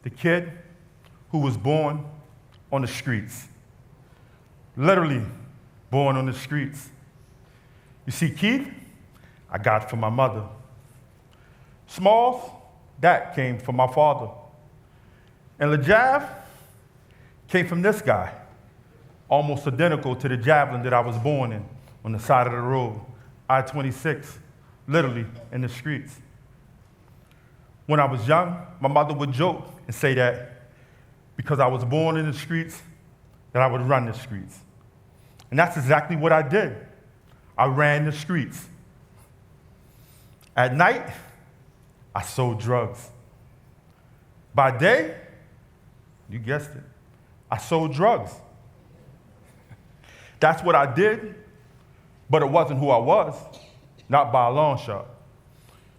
the kid who was born on the streets. Literally born on the streets. You see, Keith, I got from my mother. Smalls, that came from my father. And LeJav came from this guy, almost identical to the javelin that I was born in on the side of the road, I-26, literally in the streets. When I was young, my mother would joke and say that because I was born in the streets, that I would run the streets. And that's exactly what I did. I ran the streets. At night, I sold drugs. By day, you guessed it, I sold drugs. That's what I did, but it wasn't who I was, not by a long shot.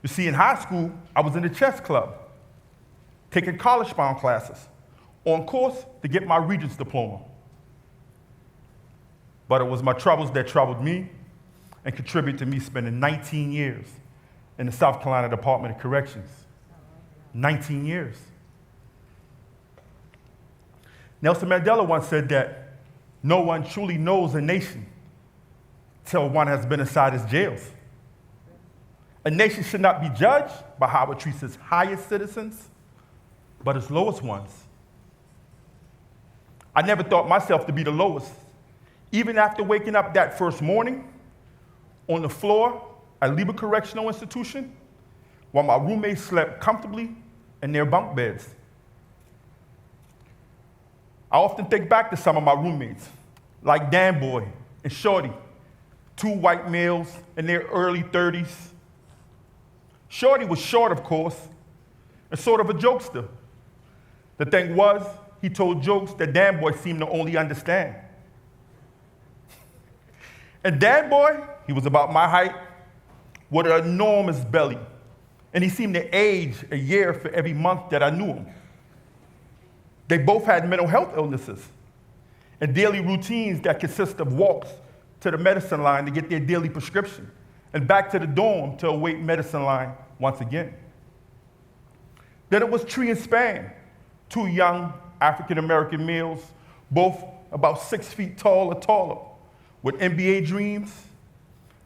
You see, in high school, I was in the chess club, taking college-bound classes, on course to get my Regents diploma. But it was my troubles that troubled me and contributed to me spending 19 years in the South Carolina Department of Corrections. 19 years. Nelson Mandela once said that no one truly knows a nation till one has been inside its jails. A nation should not be judged by how it treats its highest citizens, but its lowest ones. I never thought myself to be the lowest. Even after waking up that first morning on the floor at Liebe Correctional Institution, while my roommates slept comfortably in their bunk beds. I often think back to some of my roommates, like Dan Boy and Shorty, two white males in their early 30s. Shorty was short, of course, and sort of a jokester. The thing was, he told jokes that Dan Boy seemed to only understand. And Dan Boy, he was about my height, with an enormous belly, and he seemed to age a year for every month that I knew him. They both had mental health illnesses and daily routines that consist of walks to the medicine line to get their daily prescription and back to the dorm to await medicine line once again. Then it was Tree and Span, two young African-American males, both about 6 feet tall or taller, with NBA dreams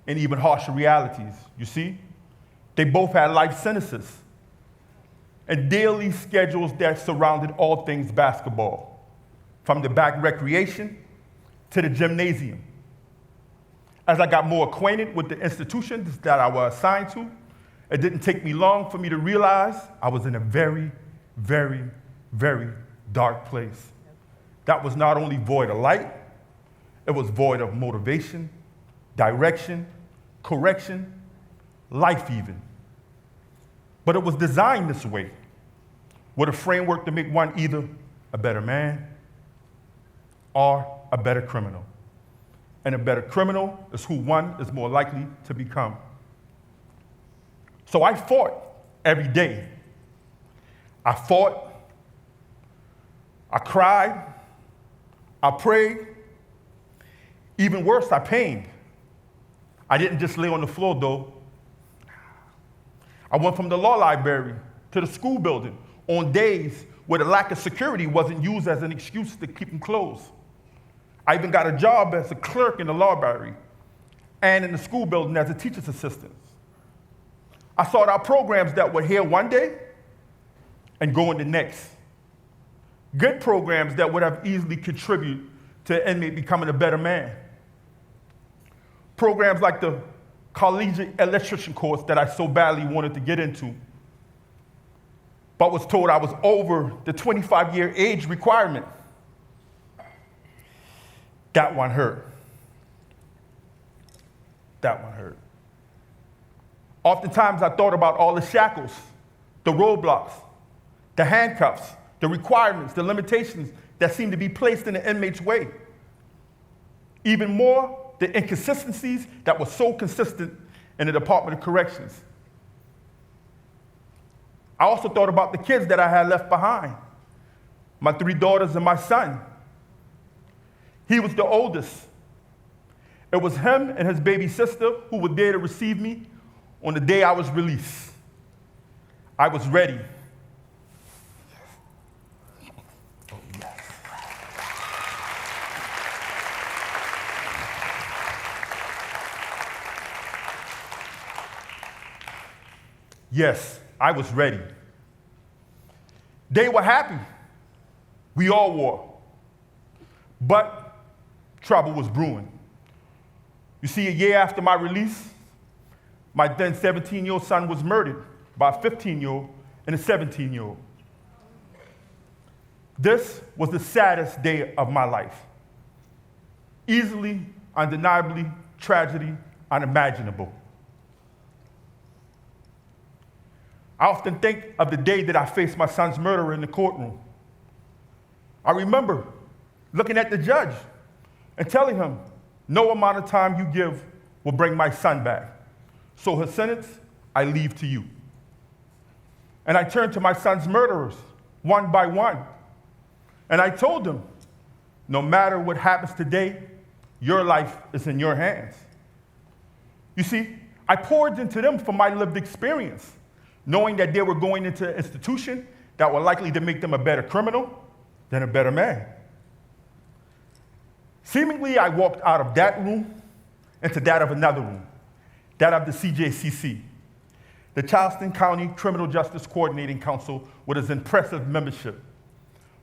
and even harsher realities, you see? They both had life sentences and daily schedules that surrounded all things basketball, from the back recreation to the gymnasium. As I got more acquainted with the institutions that I was assigned to, it didn't take me long for me to realize I was in a very, very, very dark place. That was not only void of light, it was void of motivation, direction, correction, life even. But it was designed this way, with a framework to make one either a better man or a better criminal. And a better criminal is who one is more likely to become. So I fought every day. I fought, I cried, I prayed. Even worse, I pained. I didn't just lay on the floor, though. I went from the law library to the school building on days where the lack of security wasn't used as an excuse to keep them closed. I even got a job as a clerk in the library and in the school building as a teacher's assistant. I sought out programs that were here one day and going the next. Good programs that would have easily contributed to an inmate becoming a better man. Programs like the collegiate electrician course that I so badly wanted to get into, but was told I was over the 25-year age requirement. That one hurt. That one hurt. Oftentimes I thought about all the shackles, the roadblocks, the handcuffs, the requirements, the limitations that seem to be placed in the inmate's way. Even more, the inconsistencies that were so consistent in the Department of Corrections. I also thought about the kids that I had left behind, my 3 daughters and my son. He was the oldest. It was him and his baby sister who were there to receive me on the day I was released. I was ready. Yes, I was ready. They were happy. We all were. But trouble was brewing. You see, a year after my release, my then 17-year-old son was murdered by a 15-year-old and a 17-year-old. This was the saddest day of my life. Easily, undeniably, tragedy, unimaginable. I often think of the day that I faced my son's murderer in the courtroom. I remember looking at the judge and telling him, no amount of time you give will bring my son back. So his sentence, I leave to you. And I turned to my son's murderers, one by one. And I told them, no matter what happens today, your life is in your hands. You see, I poured into them from my lived experience, knowing that they were going into an institution that were likely to make them a better criminal than a better man. Seemingly, I walked out of that room into that of another room, that of the CJCC, the Charleston County Criminal Justice Coordinating Council, with its impressive membership,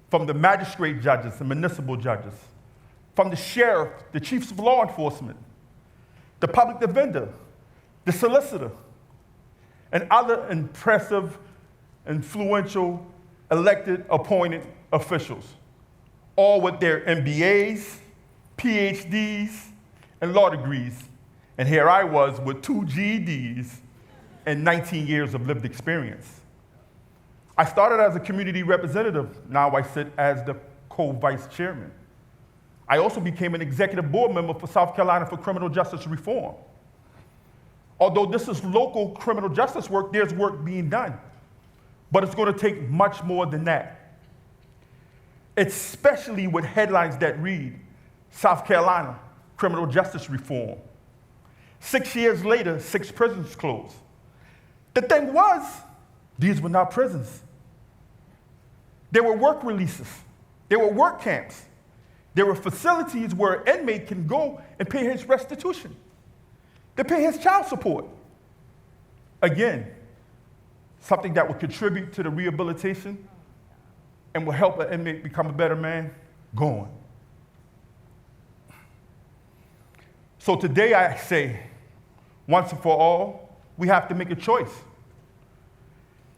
from the magistrate judges and municipal judges, from the sheriff, the chiefs of law enforcement, the public defender, the solicitor, and other impressive, influential, elected, appointed officials, all with their MBAs, PhDs, and law degrees. And here I was with 2 GEDs and 19 years of lived experience. I started as a community representative. Now I sit as the co-vice chairman. I also became an executive board member for South Carolina for Criminal Justice Reform. Although this is local criminal justice work, there's work being done. But it's going to take much more than that. Especially with headlines that read, South Carolina, criminal justice reform. 6 years later, 6 prisons closed. The thing was, these were not prisons. They were work releases. They were work camps. There were facilities where an inmate can go and pay his restitution, to pay his child support. Again, something that will contribute to the rehabilitation and will help an inmate become a better man, going. So today I say, once and for all, we have to make a choice.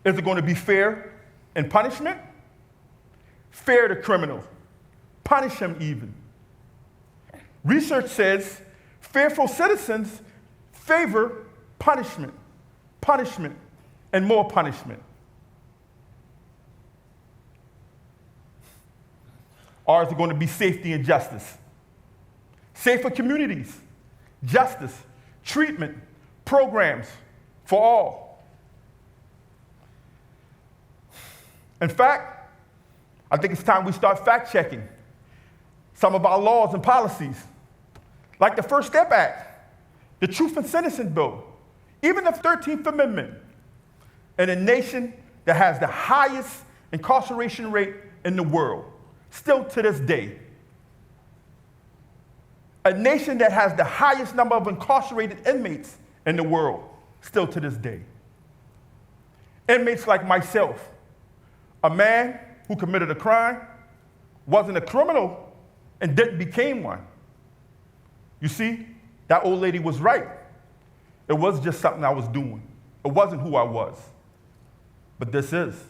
Is it going to be fair in punishment? Fair to criminals. Punish him even. Research says fearful citizens favor punishment, punishment, and more punishment. Or is it going to be safety and justice? Safer communities, justice, treatment, programs for all. In fact, I think it's time we start fact-checking some of our laws and policies, like the First Step Act, the Truth in Sentencing Bill, even the 13th Amendment, in a nation that has the highest incarceration rate in the world, still to this day. A nation that has the highest number of incarcerated inmates in the world, still to this day. Inmates like myself, a man who committed a crime, wasn't a criminal, and didn't become one. You see, that old lady was right. It was just something I was doing. It wasn't who I was. But this is.